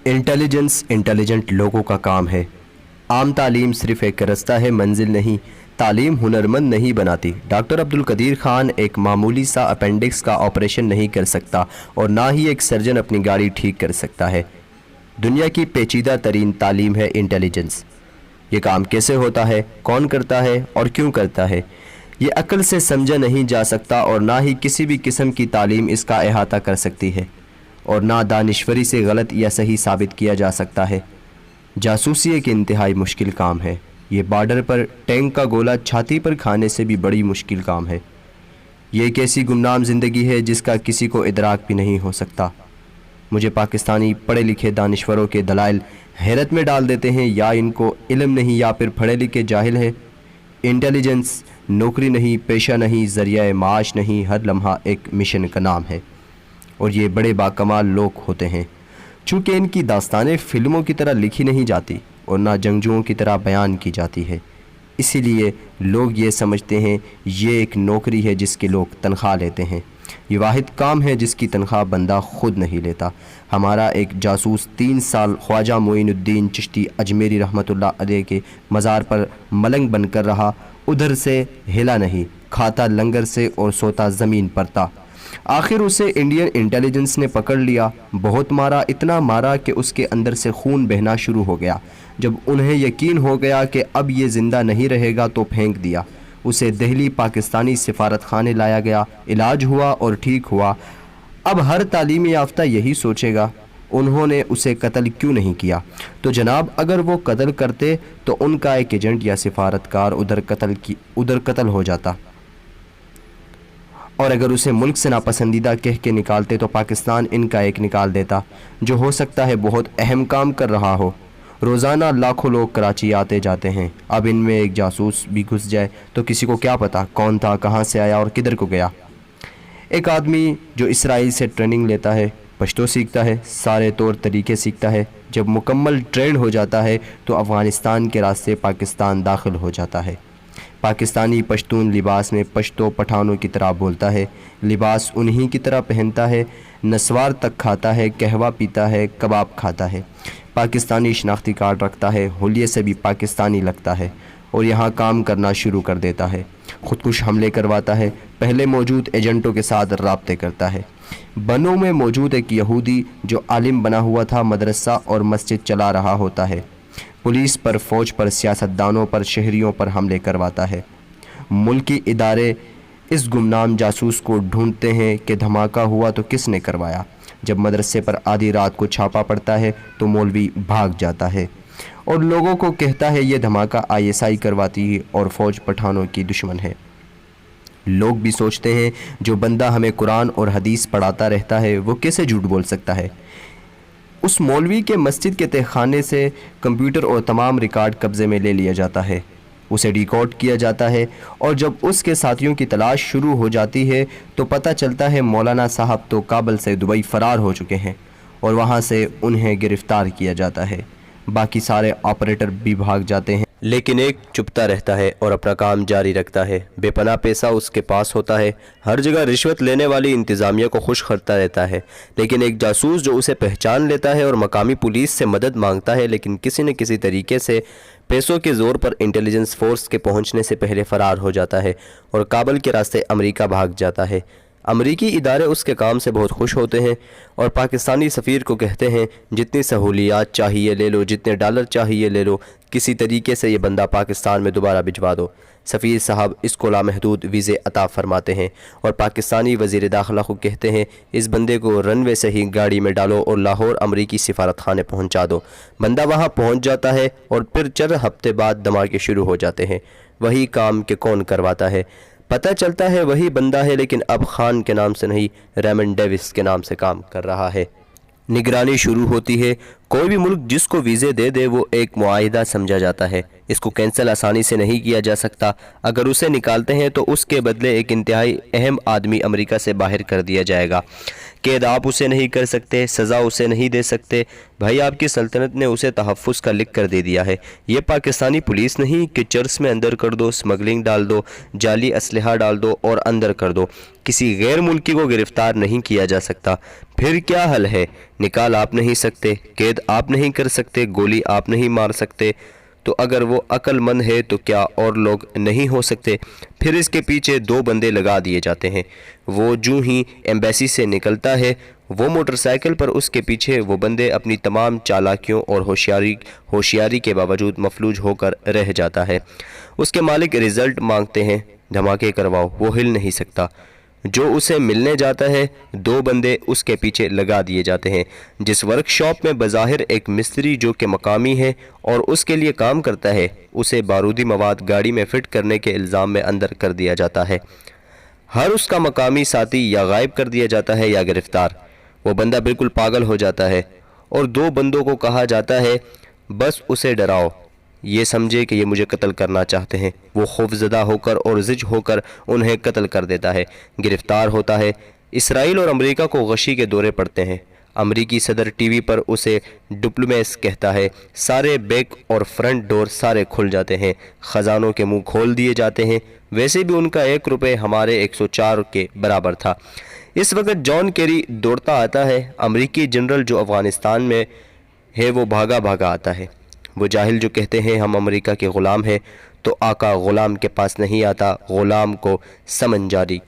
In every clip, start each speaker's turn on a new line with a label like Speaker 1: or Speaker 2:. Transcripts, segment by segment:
Speaker 1: Intelligence intelligent لوگوں کا کام ہے۔ عام تعلیم صرف ایک رستہ ہے، منزل نہیں۔ تعلیم ہنرمند نہیں بناتی۔ ڈاکٹر عبدالقدیر خان ایک معمولی سا اپینڈکس کا آپریشن نہیں کر سکتا اور نہ ہی ایک سرجن اپنی گاڑی ٹھیک کر سکتا ہے۔ دنیا کی پیچیدہ ترین تعلیم ہے انٹیلیجنس۔ یہ کام کیسے ہوتا ہے، کون کرتا ہے اور کیوں کرتا ہے، یہ عقل سے سمجھا نہیں جا سکتا اور نہ ہی کسی بھی قسم کی تعلیم اس کا احاطہ کر سکتی ہے، اور نہ دانشوری سے غلط یا صحیح ثابت کیا جا سکتا ہے۔ جاسوسی ایک انتہائی مشکل کام ہے۔ یہ بارڈر پر ٹینک کا گولہ چھاتی پر کھانے سے بھی بڑی مشکل کام ہے۔ یہ ایک ایسی گمنام زندگی ہے جس کا کسی کو ادراک بھی نہیں ہو سکتا۔ مجھے پاکستانی پڑھے لکھے دانشوروں کے دلائل حیرت میں ڈال دیتے ہیں، یا ان کو علم نہیں یا پھر پڑھے لکھے جاہل ہیں۔ انٹیلیجنس نوکری نہیں، پیشہ نہیں، ذریعہ معاش نہیں، ہر لمحہ ایک مشن کا نام ہے، اور یہ بڑے باکمال لوگ ہوتے ہیں۔ چونکہ ان کی داستانیں فلموں کی طرح لکھی نہیں جاتی اور نہ جنگجوؤں کی طرح بیان کی جاتی ہے، اسی لیے لوگ یہ سمجھتے ہیں یہ ایک نوکری ہے جس کے لوگ تنخواہ لیتے ہیں۔ یہ واحد کام ہے جس کی تنخواہ بندہ خود نہیں لیتا۔ ہمارا ایک جاسوس 3 سال خواجہ معین الدین چشتی اجمیری رحمۃ اللہ علیہ کے مزار پر ملنگ بن کر رہا، ادھر سے ہلا نہیں، کھاتا لنگر سے اور سوتا زمین پر تھا۔ آخر اسے انڈین انٹیلیجنس نے پکڑ لیا، بہت مارا، اتنا مارا کہ اس کے اندر سے خون بہنا شروع ہو گیا۔ جب انہیں یقین ہو گیا کہ اب یہ زندہ نہیں رہے گا تو پھینک دیا۔ اسے دہلی پاکستانی سفارت خانے لایا گیا، علاج ہوا اور ٹھیک ہوا۔ اب ہر تعلیم یافتہ یہی سوچے گا انہوں نے اسے قتل کیوں نہیں کیا؟ تو جناب اگر وہ قتل کرتے تو ان کا ایک ایجنٹ یا سفارتکار ادھر قتل ہو جاتا، اور اگر اسے ملک سے ناپسندیدہ کہہ کے نکالتے تو پاکستان ان کا ایک نکال دیتا، جو ہو سکتا ہے بہت اہم کام کر رہا ہو۔ روزانہ لاکھوں لوگ کراچی آتے جاتے ہیں، اب ان میں ایک جاسوس بھی گھس جائے تو کسی کو کیا پتا کون تھا، کہاں سے آیا اور کدھر کو گیا۔ ایک آدمی جو اسرائیل سے ٹریننگ لیتا ہے، پشتو سیکھتا ہے، سارے طور طریقے سیکھتا ہے، جب مکمل ٹرینڈ ہو جاتا ہے تو افغانستان کے راستے پاکستان داخل ہو جاتا ہے۔ پاکستانی پشتون لباس میں پشتو پٹھانوں کی طرح بولتا ہے، لباس انہی کی طرح پہنتا ہے، نسوار تک کھاتا ہے، قہوہ پیتا ہے، کباب کھاتا ہے، پاکستانی شناختی کارڈ رکھتا ہے، حلیے سے بھی پاکستانی لگتا ہے، اور یہاں کام کرنا شروع کر دیتا ہے۔ خودکش حملے کرواتا ہے، پہلے موجود ایجنٹوں کے ساتھ رابطے کرتا ہے۔ بنوں میں موجود ایک یہودی جو عالم بنا ہوا تھا، مدرسہ اور مسجد چلا رہا ہوتا ہے، پولیس پر، فوج پر، سیاستدانوں پر، شہریوں پر حملے کرواتا ہے۔ ملکی ادارے اس گمنام جاسوس کو ڈھونڈتے ہیں کہ دھماکہ ہوا تو کس نے کروایا۔ جب مدرسے پر آدھی رات کو چھاپا پڑتا ہے تو مولوی بھاگ جاتا ہے اور لوگوں کو کہتا ہے یہ دھماکہ ISI کرواتی ہے اور فوج پٹھانوں کی دشمن ہے۔ لوگ بھی سوچتے ہیں جو بندہ ہمیں قرآن اور حدیث پڑھاتا رہتا ہے وہ کیسے جھوٹ بول سکتا ہے۔ اس مولوی کے مسجد کے تہخانے سے کمپیوٹر اور تمام ریکارڈ قبضے میں لے لیا جاتا ہے، اسے ڈیکوڈ کیا جاتا ہے، اور جب اس کے ساتھیوں کی تلاش شروع ہو جاتی ہے تو پتہ چلتا ہے مولانا صاحب تو کابل سے دبئی فرار ہو چکے ہیں اور وہاں سے انہیں گرفتار کیا جاتا ہے۔ باقی سارے آپریٹر بھی بھاگ جاتے ہیں، لیکن ایک چپتا رہتا ہے اور اپنا کام جاری رکھتا ہے۔ بے پناہ پیسہ اس کے پاس ہوتا ہے، ہر جگہ رشوت لینے والی انتظامیہ کو خوش کرتا رہتا ہے، لیکن ایک جاسوس جو اسے پہچان لیتا ہے اور مقامی پولیس سے مدد مانگتا ہے، لیکن کسی نہ کسی طریقے سے پیسوں کے زور پر انٹیلیجنس فورس کے پہنچنے سے پہلے فرار ہو جاتا ہے اور کابل کے راستے امریکہ بھاگ جاتا ہے۔ امریکی ادارے اس کے کام سے بہت خوش ہوتے ہیں اور پاکستانی سفیر کو کہتے ہیں جتنی سہولیات چاہیے لے لو، جتنے ڈالر چاہیے لے لو، کسی طریقے سے یہ بندہ پاکستان میں دوبارہ بھجوا دو۔ سفیر صاحب اس کو لامحدود ویزے عطا فرماتے ہیں اور پاکستانی وزیر داخلہ کو کہتے ہیں اس بندے کو رن وے سے ہی گاڑی میں ڈالو اور لاہور امریکی سفارت خانے پہنچا دو۔ بندہ وہاں پہنچ جاتا ہے اور پھر 4 ہفتے بعد دھماکے شروع ہو جاتے ہیں۔ وہی کام کہ کون کرواتا ہے؟ پتہ چلتا ہے وہی بندہ ہے، لیکن اب خان کے نام سے نہیں، ریمنڈ ڈیوس کے نام سے کام کر رہا ہے۔ نگرانی شروع ہوتی ہے۔ کوئی بھی ملک جس کو ویزے دے دے وہ ایک معاہدہ سمجھا جاتا ہے، اس کو کینسل آسانی سے نہیں کیا جا سکتا۔ اگر اسے نکالتے ہیں تو اس کے بدلے ایک انتہائی اہم آدمی امریکہ سے باہر کر دیا جائے گا۔ قید آپ اسے نہیں کر سکتے، سزا اسے نہیں دے سکتے، بھائی آپ کی سلطنت نے اسے تحفظ کا لکھ کر دے دیا ہے۔ یہ پاکستانی پولیس نہیں کہ چرس میں اندر کر دو، سمگلنگ ڈال دو، جعلی اسلحہ ڈال دو اور اندر کر دو۔ کسی غیر ملکی کو گرفتار نہیں کیا جا سکتا۔ پھر کیا حل ہے؟ نکال آپ نہیں سکتے، قید آپ نہیں کر سکتے، گولی آپ نہیں مار سکتے، تو اگر وہ عقل مند ہے تو کیا اور لوگ نہیں ہو سکتے؟ پھر اس کے پیچھے 2 بندے لگا دیے جاتے ہیں۔ وہ جو ہی ایمبیسی سے نکلتا ہے، وہ موٹر سائیکل پر اس کے پیچھے وہ بندے اپنی تمام چالاکیوں اور ہوشیاری کے باوجود مفلوج ہو کر رہ جاتا ہے۔ اس کے مالک رزلٹ مانگتے ہیں، دھماکے کرواؤ، وہ ہل نہیں سکتا۔ جو اسے ملنے جاتا ہے، 2 بندے اس کے پیچھے لگا دیے جاتے ہیں۔ جس ورک شاپ میں بظاہر ایک مستری جو کہ مقامی ہے اور اس کے لیے کام کرتا ہے، اسے بارودی مواد گاڑی میں فٹ کرنے کے الزام میں اندر کر دیا جاتا ہے۔ ہر اس کا مقامی ساتھی یا غائب کر دیا جاتا ہے یا گرفتار۔ وہ بندہ بالکل پاگل ہو جاتا ہے اور 2 بندوں کو کہا جاتا ہے بس اسے ڈراؤ، یہ سمجھے کہ یہ مجھے قتل کرنا چاہتے ہیں۔ وہ خوفزدہ ہو کر اور زج ہو کر انہیں قتل کر دیتا ہے، گرفتار ہوتا ہے۔ اسرائیل اور امریکہ کو غشی کے دورے پڑتے ہیں۔ امریکی صدر ٹی وی پر اسے ڈپلومیس کہتا ہے۔ سارے بیک اور فرنٹ ڈور سارے کھل جاتے ہیں، خزانوں کے منہ کھول دیے جاتے ہیں۔ ویسے بھی ان کا 1 روپے ہمارے 104 کے برابر تھا۔ اس وقت جان کیری دوڑتا آتا ہے۔ امریکی جنرل جو افغانستان میں ہے وہ بھاگا بھاگا آتا ہے۔ وہ جاہل جو کہتے ہیں ہم امریکہ کے غلام ہیں، تو آقا غلام کے پاس نہیں آتا، غلام کو سمن جاری۔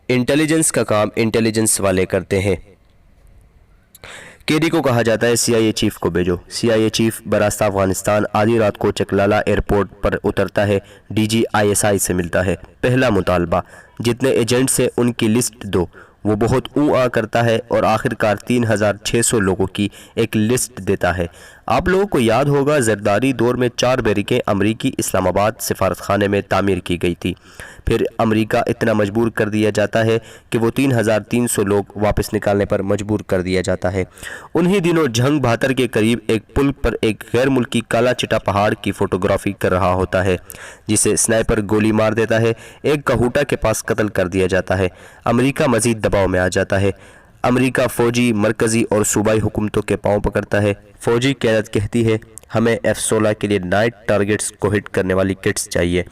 Speaker 1: انٹیلیجنس کا کام انٹیلیجنس والے کرتے ہیں۔ کیری کو کہا جاتا ہے CIA چیف کو بھیجو۔ CIA چیف براستہ افغانستان آدھی رات کو چکلالہ ایئرپورٹ پر اترتا ہے، DG ISI سے ملتا ہے۔ پہلا مطالبہ، جتنے ایجنٹس ہیں ان کی لسٹ دو۔ وہ بہت اوں آ کرتا ہے اور آخرکار 3600 لوگوں کی ایک لسٹ دیتا ہے۔ آپ لوگوں کو یاد ہوگا زرداری دور میں 4 بیرکیں امریکی اسلام آباد سفارت خانے میں تعمیر کی گئی تھی۔ پھر امریکہ اتنا مجبور کر دیا جاتا ہے کہ وہ 3300 لوگ واپس نکالنے پر مجبور کر دیا جاتا ہے۔ انہی دنوں جھنگ بہتر کے قریب ایک پل پر ایک غیر ملکی کالا چٹا پہاڑ کی فوٹوگرافی کر رہا ہوتا ہے، جسے سنائپر گولی مار دیتا ہے۔ ایک کہوٹا کے پاس قتل کر دیا جاتا ہے۔ امریکہ مزید دباؤ میں آ جاتا ہے۔ امریکہ فوجی، مرکزی اور صوبائی حکومتوں کے پاؤں پکڑتا ہے۔ فوجی قیادت کہتی ہے ہمیں F-16 کے لیے نائٹ ٹارگٹس کو ہٹ کرنے والی کٹس چاہیے۔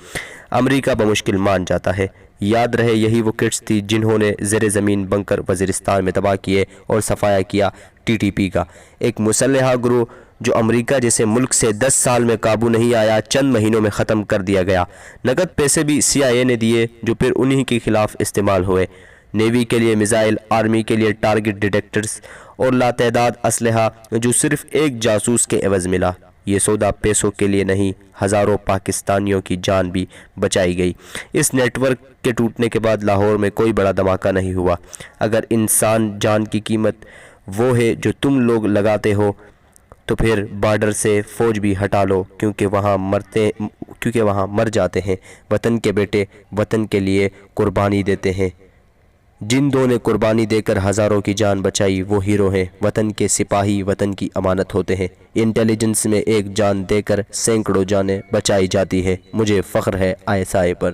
Speaker 1: امریکہ بمشکل مان جاتا ہے۔ یاد رہے یہی وہ کٹس تھی جنہوں نے زیر زمین بنکر وزیرستان میں تباہ کیے اور صفایا کیا TTP کا، ایک مسلحہ گروہ جو امریکہ جیسے ملک سے 10 سال میں قابو نہیں آیا، چند مہینوں میں ختم کر دیا گیا۔ نقد پیسے بھی CIA نے دیے جو پھر انہی کے خلاف استعمال ہوئے۔ نیوی کے لیے میزائل، آرمی کے لیے ٹارگٹ ڈیٹیکٹرز اور لاتعداد اسلحہ جو صرف ایک جاسوس کے عوض ملا۔ یہ سودا پیسوں کے لیے نہیں، ہزاروں پاکستانیوں کی جان بھی بچائی گئی۔ اس نیٹ ورک کے ٹوٹنے کے بعد لاہور میں کوئی بڑا دھماکہ نہیں ہوا۔ اگر انسان جان کی قیمت وہ ہے جو تم لوگ لگاتے ہو تو پھر بارڈر سے فوج بھی ہٹا لو، کیونکہ وہاں مر جاتے ہیں وطن کے بیٹے، وطن کے لیے قربانی دیتے ہیں۔ جن دو نے قربانی دے کر ہزاروں کی جان بچائی وہ ہیرو ہیں۔ وطن کے سپاہی وطن کی امانت ہوتے ہیں۔ انٹیلیجنس میں ایک جان دے کر سینکڑوں جانیں بچائی جاتی ہے۔ مجھے فخر ہے ISI پر۔